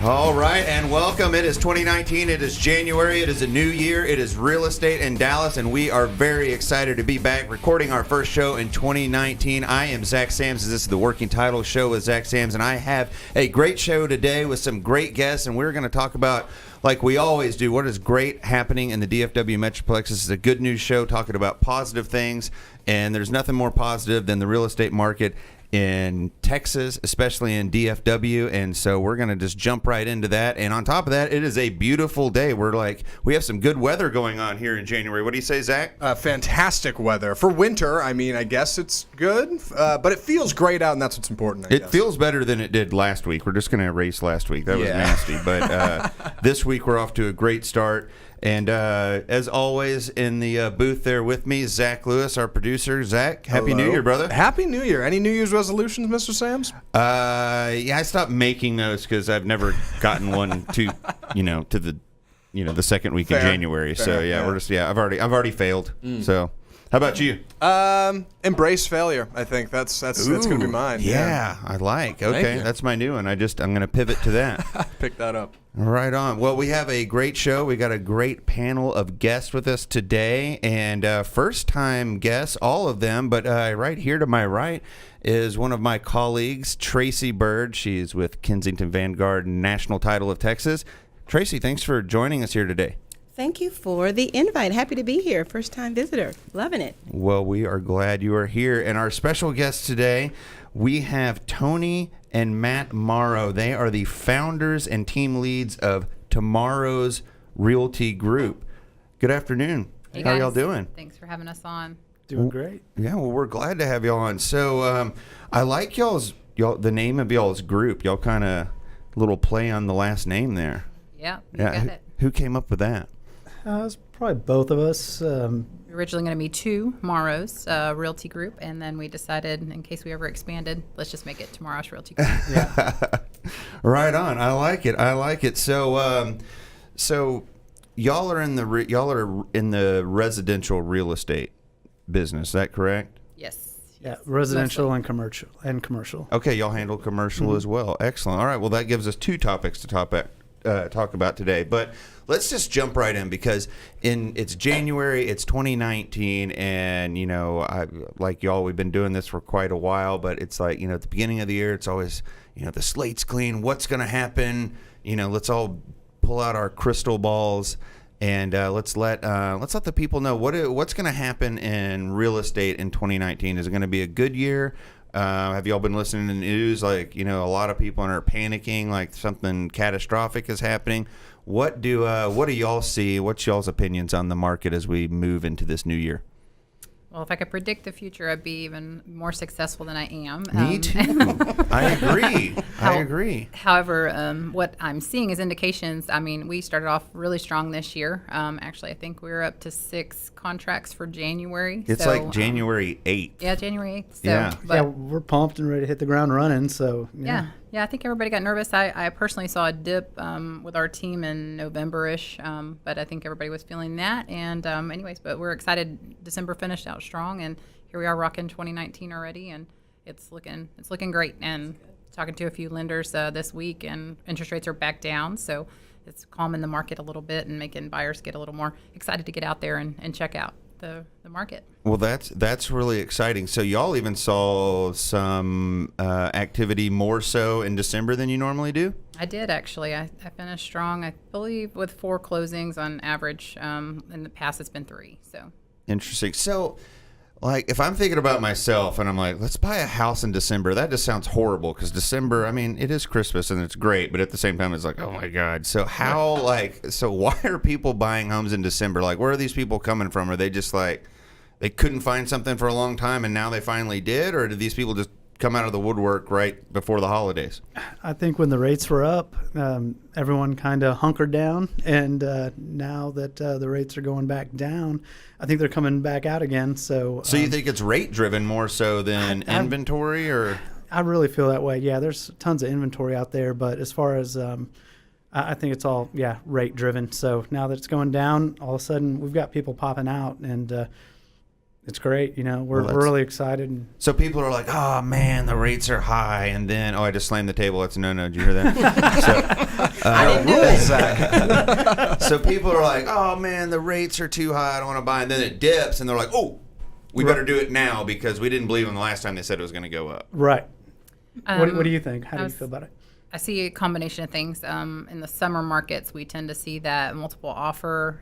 All right, and welcome. It is 2019. It is January. It is a new year. It is real estate in Dallas, and we are very excited to be back recording our first show in 2019. I am Zach Sams. This is the Working Title Show with Zach Sams, and I have a great show today with some great guests, and we're going to talk about, like we always do, what is great happening in the DFW Metroplex. This is a good news show talking about positive things, and there's nothing more positive than the real estate market in Texas, especially in DFW, and so we're going to just jump right into that. And on top of that, it is a beautiful day. We have some good weather going on here in January. What do you say, Zach? Fantastic weather. For winter, I mean, I guess it's good, but it feels great out, and that's what's important, I guess. It feels better than it did last week. We're just going to erase last week. That was nasty. But this week, we're off to a great start. And as always, in the booth there with me, Zach Lewis, our producer. Zach, Happy New Year, brother. Happy New Year. Any New Year's resolutions, Mr. Sams? Yeah, I stopped making those because I've never gotten one to the second week in January. So I've already failed. So, how about you? Embrace failure. I think that's going to be mine. Yeah, I like. Okay, that's my new one. I'm going to pivot to that. Pick that up. Right on. Well, we have a great show. We got a great panel of guests with us today, and first-time guests, all of them. But right here to my right is one of my colleagues, Tracy Bird. She's with Kensington Vanguard National Title of Texas. Tracy, thanks for joining us here today. Thank you for the invite. Happy to be here. First-time visitor. Loving it. Well, we are glad you are here. And our special guests today, we have Toni and Matt Morrow. They are the founders and team leads of Tomorrow's Realty Group. Good afternoon. Hey How guys. y'all doing? Thanks for having us on. Doing great. Yeah, well, we're glad to have y'all on. So I like the name of y'all's group. Y'all kind of little play on the last name there. Yeah, you got it. Who came up with that? It's probably both of us. Originally going to be two Morrows Realty Group, and then we decided, in case we ever expanded, let's just make it Tomorrow's Realty Group. Right on. I like it. So, y'all are in the residential real estate business. Is that correct? Yes. Yeah, residential mostly. and commercial. Okay, y'all handle commercial as well. Excellent. All right. Well, that gives us two topics to talk about today, but let's just jump right in because it's January, it's 2019, and like y'all, we've been doing this for quite a while, but it's like at the beginning of the year, it's always the slate's clean. What's going to happen? Let's all pull out our crystal balls and let's let the people know what's going to happen in real estate in 2019. Is it going to be a good year? Have y'all been listening to the news? Like, a lot of people are panicking, like something catastrophic is happening. What do y'all see? What's y'all's opinions on the market as we move into this new year? Well, if I could predict the future, I'd be even more successful than I am. Me too. I agree. However, what I'm seeing is indications. I mean, we started off really strong this year. Actually, I think we were up to 6 contracts for January. It's like January 8th. Yeah, January 8th. So, Yeah, we're pumped and ready to hit the ground running. So Yeah, I think everybody got nervous. I personally saw a dip with our team in November-ish, but I think everybody was feeling that. And anyways, but we're excited. December finished out strong, and here we are rocking 2019 already, and it's looking great. And talking to a few lenders this week, and interest rates are back down, so it's calming the market a little bit and making buyers get a little more excited to get out there and check out the market. Well, that's really exciting. So y'all even saw some activity more so in December than you normally do? I did, actually. I finished strong, I believe, with 4 closings on average. In the past, it's been 3. So interesting. So, like, if I'm thinking about myself and I'm like, let's buy a house in December, that just sounds horrible because December, I mean, it is Christmas and it's great, but at the same time, it's like, oh my God. So why are people buying homes in December? Like, where are these people coming from? Are they just like, they couldn't find something for a long time and now they finally did? Or did these people just come out of the woodwork right before the holidays? I think when the rates were up, everyone kind of hunkered down, and now that the rates are going back down, I think they're coming back out again. So you think it's rate driven more so than inventory, or? I really feel that way. Yeah, there's tons of inventory out there, but as far as I think it's all rate driven. So now that it's going down, all of a sudden we've got people popping out, and it's great. We're really excited. So people are like, oh man, the rates are high, and then I just slammed the table. That's no. Did you hear that? I didn't do it. Zach. So people are like, oh man, the rates are too high, I don't want to buy. And then it dips, and they're like, oh, we better do it now because we didn't believe them the last time they said it was going to go up. Right. What do you think? How do you was- feel about it? I see a combination of things. In the summer markets, we tend to see that multiple offer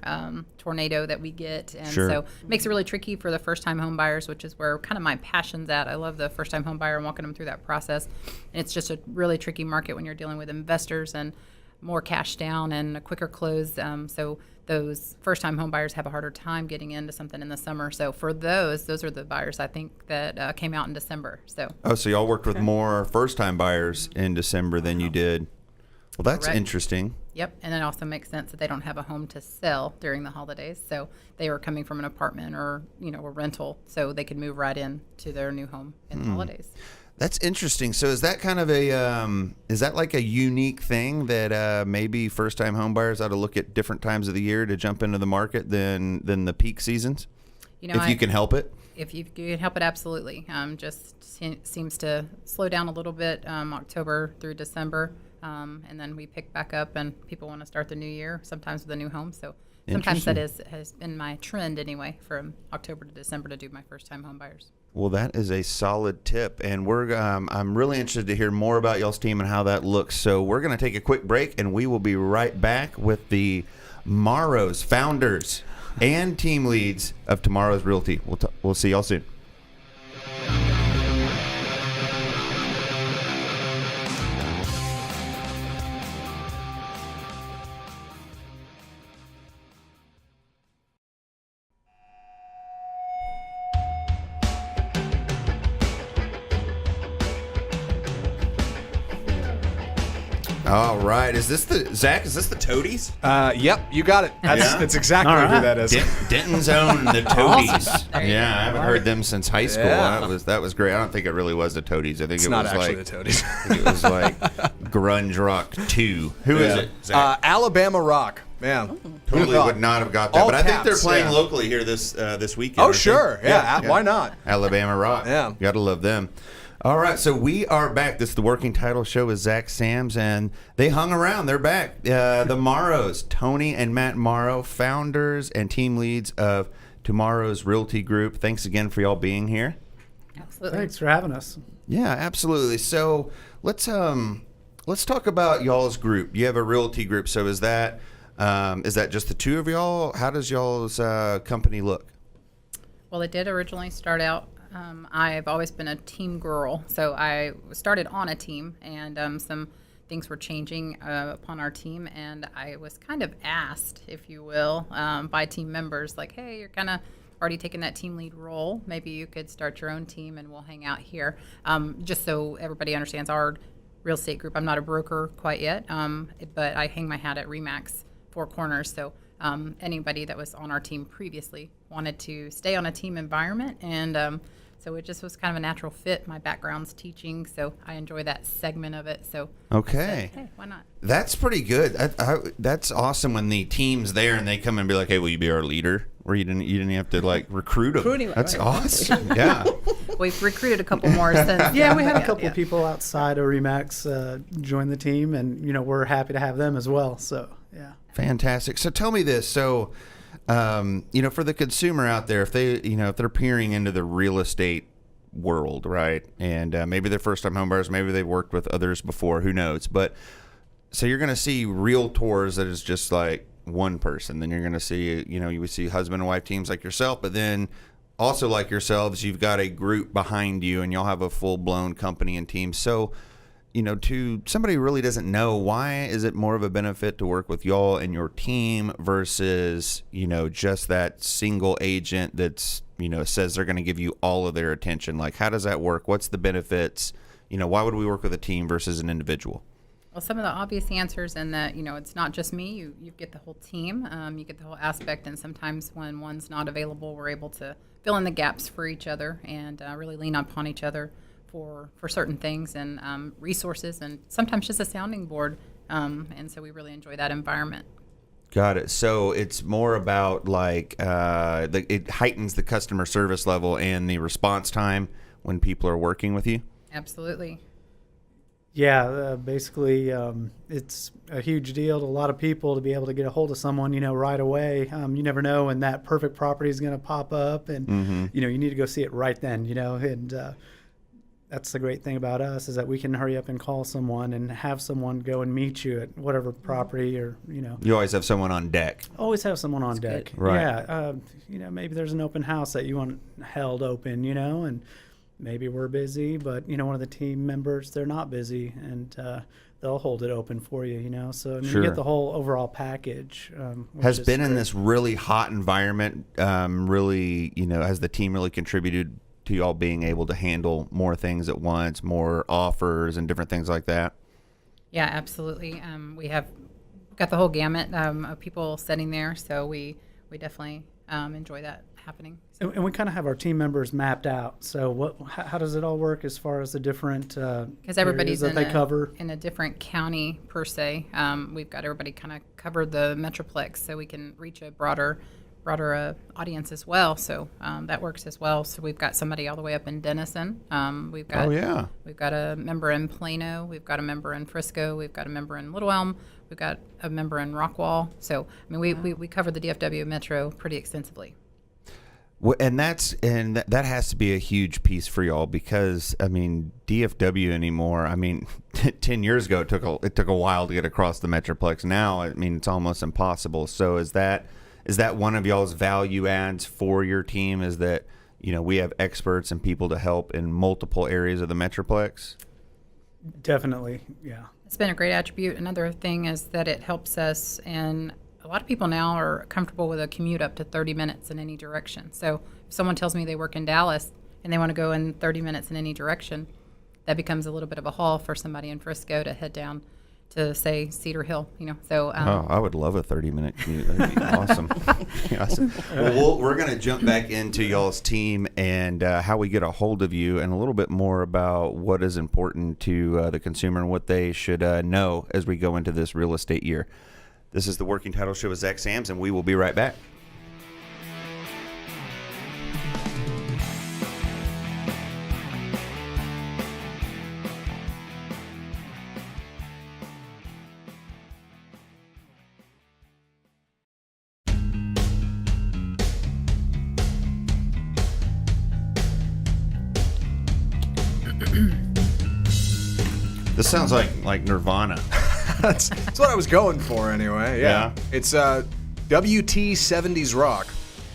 tornado that we get. And Sure. so it makes it really tricky for the first-time home buyers, which is where kind of my passion's at. I love the first-time home buyer and walking them through that process. And it's just a really tricky market when you're dealing with investors and more cash down and a quicker close. So those first-time home buyers have a harder time getting into something in the summer. So for those are the buyers I think that came out in December. So Oh, so y'all worked with more first-time buyers in December than you did. Well, that's Correct. interesting. Yep, and it also makes sense that they don't have a home to sell during the holidays, so they were coming from an apartment or a rental, so they could move right in to their new home in the holidays. That's interesting. So is that kind of is that like a unique thing that maybe first-time home buyers ought to look at different times of the year to jump into the market than the peak seasons? If you can help it? If you can help it, absolutely. Seems to slow down a little bit October through December, and then we pick back up, and people want to start the new year sometimes with a new home. So sometimes that has been my trend anyway, from October to December to do my first-time home buyers. Well, that is a solid tip, and I'm really interested to hear more about y'all's team and how that looks. So we're going to take a quick break, and we will be right back with the Morrows, founders and team leads of Tomorrow's Realty. We'll see y'all soon. All right. Is this the Toadies? Yep, you got it. That's exactly All who right. that is. Denton's own the Toadies. There you Yeah, I haven't heard them since high school. Yeah. That was great. I don't think it really was the Toadies. I think It's it not was actually like the Toadies. I think it was like grunge rock 2. Who is it? Zach? Alabama Rock. Yeah. Totally would not have got that. All But I think they're caps, playing yeah. locally here this weekend. Oh, aren't they? sure. Yeah. Why not? Alabama Rock. Yeah. Gotta love them. All right, so we are back. This is the Working Title Show with Zach Sams, and they hung around. They're back. The Morrows, Toni and Matt Morrow, founders and team leads of Tomorrow's Realty Group. Thanks again for y'all being here. Absolutely. Thanks for having us. Yeah, absolutely. So let's talk about y'all's group. You have a realty group. So is that just the two of y'all? How does y'all's company look? Well, it did originally start out. I've always been a team girl, so I started on a team, and some things were changing upon our team, and I was kind of asked, if you will, by team members, like, hey, you're kind of already taking that team lead role. Maybe you could start your own team, and we'll hang out here. Just so everybody understands our real estate group, I'm not a broker quite yet, but I hang my hat at RE/MAX Four Corners, so anybody that was on our team previously wanted to stay on a team environment, and so it just was kind of a natural fit. My background's teaching, so I enjoy that segment of it. So Okay. I said, hey, why not? That's pretty good. That's awesome when the team's there and they come and be like, "Hey, will you be our leader?" Or you didn't have to like recruit them. Recruiting, That's right. awesome. Yeah. We've recruited a couple more since. Yeah, we had a couple yeah. people outside of RE/MAX join the team, and we're happy to have them as well. So yeah. Fantastic. So tell me this. So, for the consumer out there, if they're peering into the real estate world, right, and maybe they're first-time homebuyers, maybe they've worked with others before, who knows? But so you're going to see realtors that is just like one person. Then you're going to see, you would see husband and wife teams like yourself, but then also like yourselves, you've got a group behind you, and y'all have a full-blown company and team. So, to somebody who really doesn't know, why is it more of a benefit to work with y'all and your team versus, just that single agent that's, says they're going to give you all of their attention? Like, how does that work? What's the benefits? Why would we work with a team versus an individual? Well, some of the obvious answers in that, it's not just me. You get the whole team. You get the whole aspect. And sometimes when one's not available, we're able to fill in the gaps for each other and really lean upon each other for certain things and resources, and sometimes just a sounding board. And so we really enjoy that environment. Got it. So it's more about like it heightens the customer service level and the response time when people are working with you? Absolutely. Yeah, basically, it's a huge deal to a lot of people to be able to get a hold of someone, right away. You never know when that perfect property is going to pop up, and you need to go see it right then. And that's the great thing about us is that we can hurry up and call someone and have someone go and meet you at whatever property or. You always have someone on deck. Always have someone on deck. good. Right. Yeah, maybe there's an open house that you want held open, and maybe we're busy, but one of the team members, they're not busy, and they'll hold it open for you. So Sure. you get the whole overall package. Which Has is been in great. this really hot environment. Really, has the team really contributed to y'all being able to handle more things at once, more offers, and different things like that? Yeah, absolutely. We have got the whole gamut of people sitting there, so we definitely enjoy that happening. So, And we kind of have our team members mapped out. So how does it all work as far as the different because everybody's areas that they cover? in a different county per se. We've got everybody kind of covered the metroplex, so we can reach a broader audience as well. So that works as well. So we've got somebody all the way up in Denison. We've got Oh, yeah. We've got a member in Plano. We've got a member in Frisco. We've got a member in Little Elm. We've got a member in Rockwall. So I mean, we cover the DFW metro pretty extensively. Well, and that has to be a huge piece for y'all because DFW anymore. 10 years ago it took a while to get across the metroplex. Now it's almost impossible. So is that one of y'all's value adds for your team? Is that we have experts and people to help in multiple areas of the metroplex? Definitely, yeah. It's been a great attribute. Another thing is that it helps us, and a lot of people now are comfortable with a commute up to 30 minutes in any direction. So if someone tells me they work in Dallas and they want to go in 30 minutes in any direction, that becomes a little bit of a haul for somebody in Frisco to head down to, say, Cedar Hill. So I would love a 30-minute commute. That'd be awesome. Awesome. Well, we're going to jump back into y'all's team and how we get a hold of you and a little bit more about what is important to the consumer and what they should know as we go into this real estate year. This is the Working Title Show with Zach Sams, and we will be right back. This sounds like Nirvana. That's what I was going for anyway. Yeah. Yeah. It's WT 70s Rock.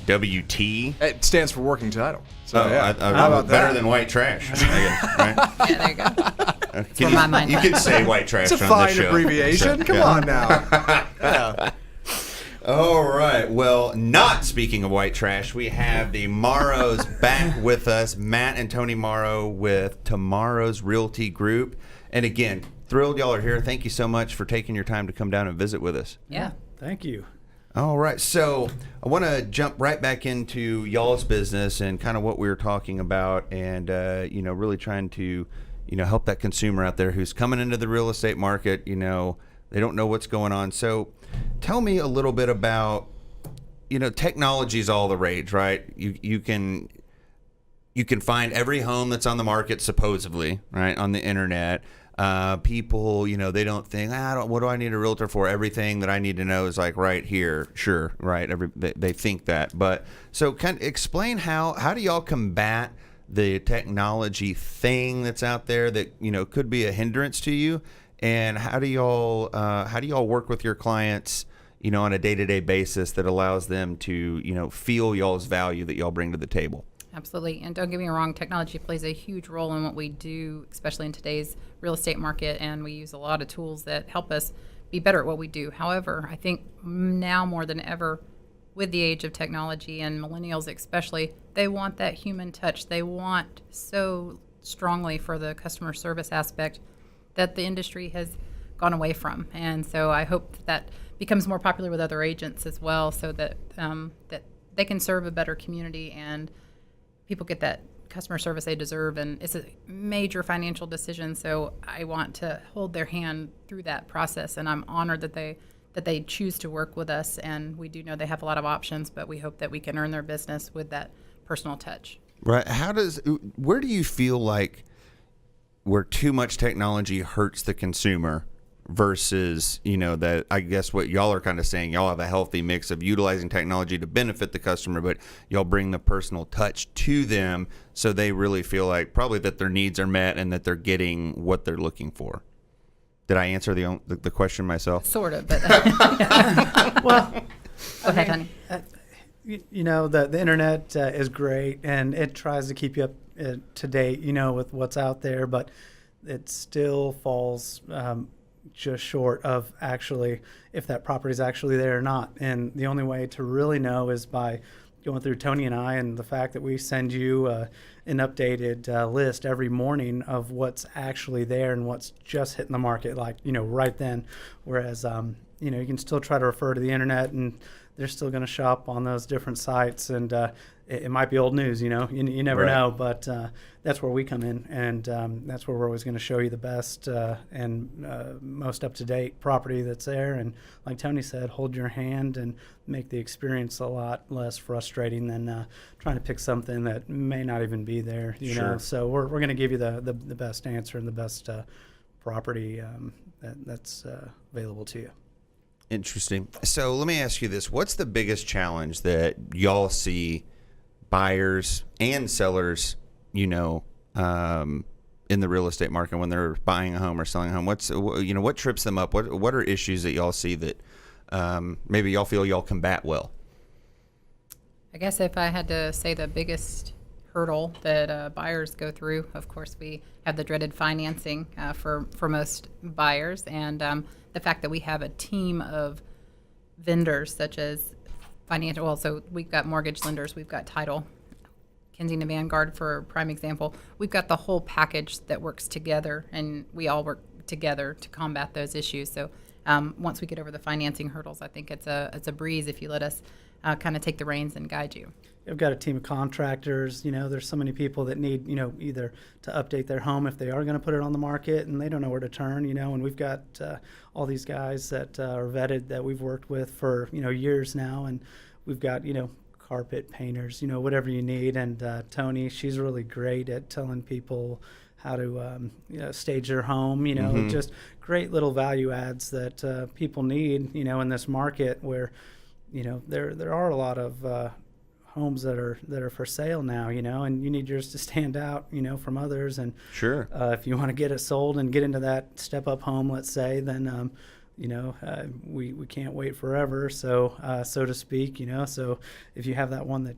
WT. It stands for Working Title. So How about better that? than white trash? Right? yeah, there you go. Can where my mind you went. can say white trash It's a on fine this show. abbreviation. Come on now. Yeah. All right. Well, not speaking of white trash, we have the Morrows back with us, Matt and Toni Morrow with Tomorrow's Realty Group. And again, thrilled y'all are here. Thank you so much for taking your time to come down and visit with us. Yeah. Thank you. All right. So I want to jump right back into y'all's business and kind of what we were talking about and, really trying to, help that consumer out there who's coming into the real estate market. They don't know what's going on. So tell me a little bit about, technology's all the rage, right? You can find every home that's on the market supposedly, right, on the internet. People, they don't think, what do I need a realtor for? Everything that I need to know is like right here. Sure, right? They think that. But so kind of explain how do y'all combat the technology thing that's out there that, could be a hindrance to you? And how do y'all work with your clients, on a day-to-day basis that allows them to, feel y'all's value that y'all bring to the table? Absolutely. And don't get me wrong, technology plays a huge role in what we do, especially in today's real estate market. And we use a lot of tools that help us be better at what we do. However, I think now more than ever, with the age of technology and millennials especially, they want that human touch. They want so strongly for the customer service aspect that the industry has gone away from. And so I hope that becomes more popular with other agents as well, so that that they can serve a better community and people get that customer service they deserve. And it's a major financial decision, so I want to hold their hand through that process. And I'm honored that they choose to work with us. And we do know they have a lot of options, but we hope that we can earn their business with that personal touch. Right. Where do you feel like where too much technology hurts the consumer versus, that I guess what y'all are kind of saying, y'all have a healthy mix of utilizing technology to benefit the customer, but y'all bring the personal touch to them so they really feel like probably that their needs are met and that they're getting what they're looking for. Did I answer the question myself? Sort of, but Well, go ahead, honey. The internet is great, and it tries to keep you up to date, with what's out there, but it still falls just short of actually if that property is actually there or not. And the only way to really know is by going through Toni and I, and the fact that we send you an updated list every morning of what's actually there and what's just hitting the market, like, right then. Whereas, you can still try to refer to the internet, and they're still going to shop on those different sites, and it might be old news, you never Right. know, but that's where we come in, and that's where we're always going to show you the best and most up-to-date property that's there, and like Toni said, hold your hand and make the experience a lot less frustrating than trying to pick something that may not even be there, you know. So we're going to give you the best answer and the best property that's available to you. Interesting. So let me ask you this. What's the biggest challenge that y'all see buyers and sellers, in the real estate market when they're buying a home or selling a home? What trips them up? What are issues that y'all see that maybe y'all feel y'all combat well? I guess if I had to say the biggest hurdle that buyers go through, of course, we have the dreaded financing for most buyers, and the fact that we have a team of vendors such as financial. Well, so we've got mortgage lenders, we've got title, Kensington Vanguard for a prime example. We've got the whole package that works together, and we all work together to combat those issues. So once we get over the financing hurdles, I think it's a breeze if you let us kind of take the reins and guide you. We've got a team of contractors. There's so many people that need, either to update their home if they are going to put it on the market and they don't know where to turn, and we've got all these guys that are vetted that we've worked with for, years now. And we've got, carpet painters, whatever you need. And Toni, she's really great at telling people how to stage their home, just great little value adds that people need, in this market where, there are a lot of homes that are for sale now, and you need yours to stand out, from others. And Sure. If you want to get it sold and get into that step up home, let's say, then we can't wait forever, so to speak, So if you have that one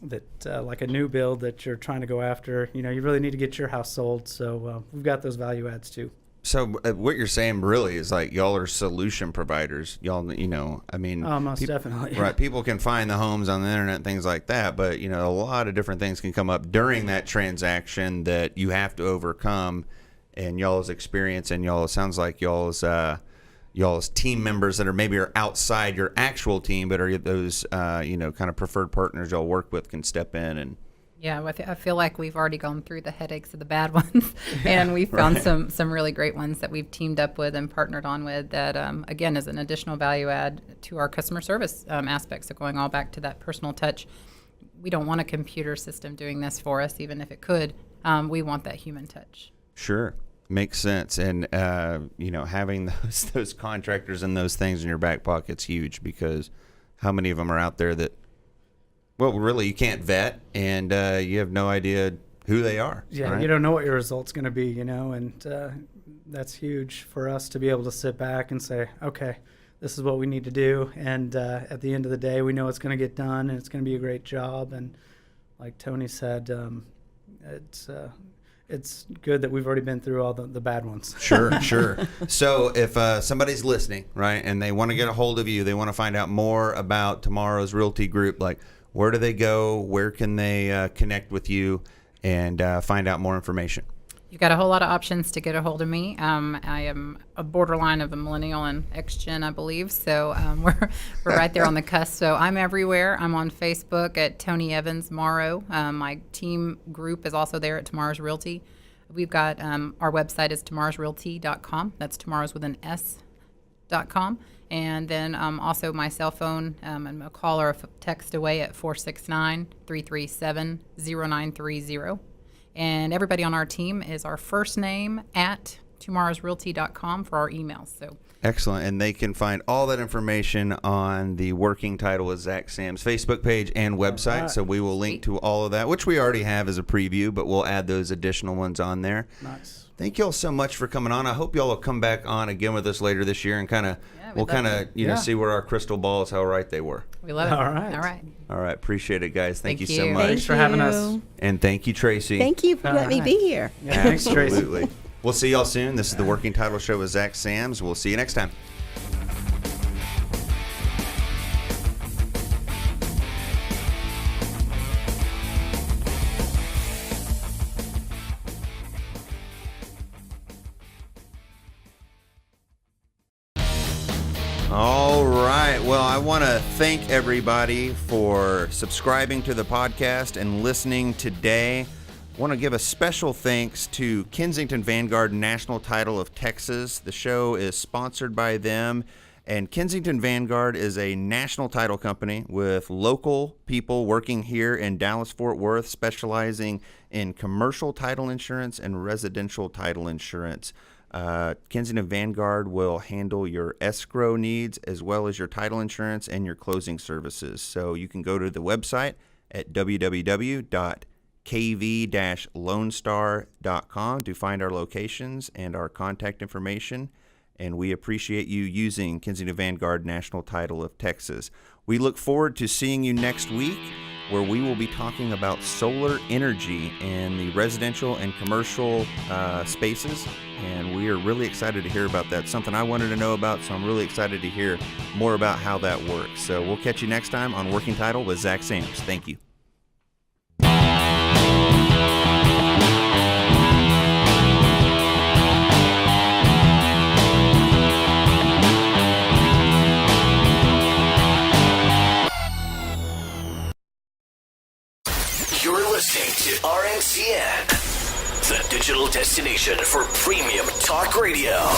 that like a new build that you're trying to go after, you really need to get your house sold. So we've got those value adds too. So what you're saying really is like y'all are solution providers. Y'all, Most definitely. Right. People can find the homes on the internet and things like that, but, a lot of different things can come up during that transaction that you have to overcome. And y'all's experience and it sounds like y'all's team members that are outside your actual team, but are those, kind of preferred partners y'all work with can step in and. Yeah, I feel like we've already gone through the headaches of the bad ones, and we've found some really great ones that we've teamed up with and partnered on with that, again, is an additional value add to our customer service aspects. So going all back to that personal touch, we don't want a computer system doing this for us, even if it could. We want that human touch. Sure. Makes sense. And, having those contractors and those things in your back pocket's huge, because how many of them are out there that, well, really, you can't vet, and you have no idea who they are. Yeah, right? You don't know what your result's going to be, and that's huge for us to be able to sit back and say, okay, this is what we need to do, and at the end of the day, we know it's going to get done, and it's going to be a great job. And like Toni said, it's good that we've already been through all the bad ones. Sure. So if somebody's listening, right, and they want to get a hold of you, they want to find out more about Tomorrow's Realty Group, like, where do they go? Where can they connect with you and find out more information? You've got a whole lot of options to get a hold of me. I am a borderline of a millennial and X-Gen, I believe, so we're right there on the cusp. So I'm everywhere. I'm on Facebook at Toni Evans Morrow. My team group is also there at Tomorrow's Realty. We've got our website is tomorrowsrealty.com. That's tomorrow's with an S.com. And then also my cell phone, I'm a call or a text away at 469-337-0930. And everybody on our team is our first name at tomorrowsrealty.com for our emails. So Excellent. And they can find all that information on the Working Title with Zach Sam's Facebook page and website. So we will link to all of that, which we already have as a preview, but we'll add those additional ones on there. Nice. Thank you all so much for coming on. I hope y'all will come back on again with us later this year and kind of, we'll kind of, see where our crystal ball is, how right they were. we love it. All right. All right. All right. Appreciate it, guys. Thank you Thank so you. much. Thanks for having us. And thank you, Tracy. Thank you for letting me be here. Yeah, thanks, Tracy. Absolutely. We'll see y'all soon. This is the Working Title Show with Zach Sams. We'll see you next time. All right. Well, I want to thank everybody for subscribing to the podcast and listening today. I want to give a special thanks to Kensington Vanguard National Title of Texas. The show is sponsored by them, and Kensington Vanguard is a national title company with local people working here in Dallas-Fort Worth, specializing in commercial title insurance and residential title insurance. Kensington Vanguard will handle your escrow needs as well as your title insurance and your closing services. So you can go to the website at www.kv-lonestar.com to find our locations and our contact information. And we appreciate you using Kensington Vanguard National Title of Texas. We look forward to seeing you next week, where we will be talking about solar energy in the residential and commercial spaces. And we are really excited to hear about that. Something I wanted to know about, so I'm really excited to hear more about how that works. So we'll catch you next time on Working Title with Zach Sams. Thank you. You're listening to RNCN, the digital destination for premium talk radio.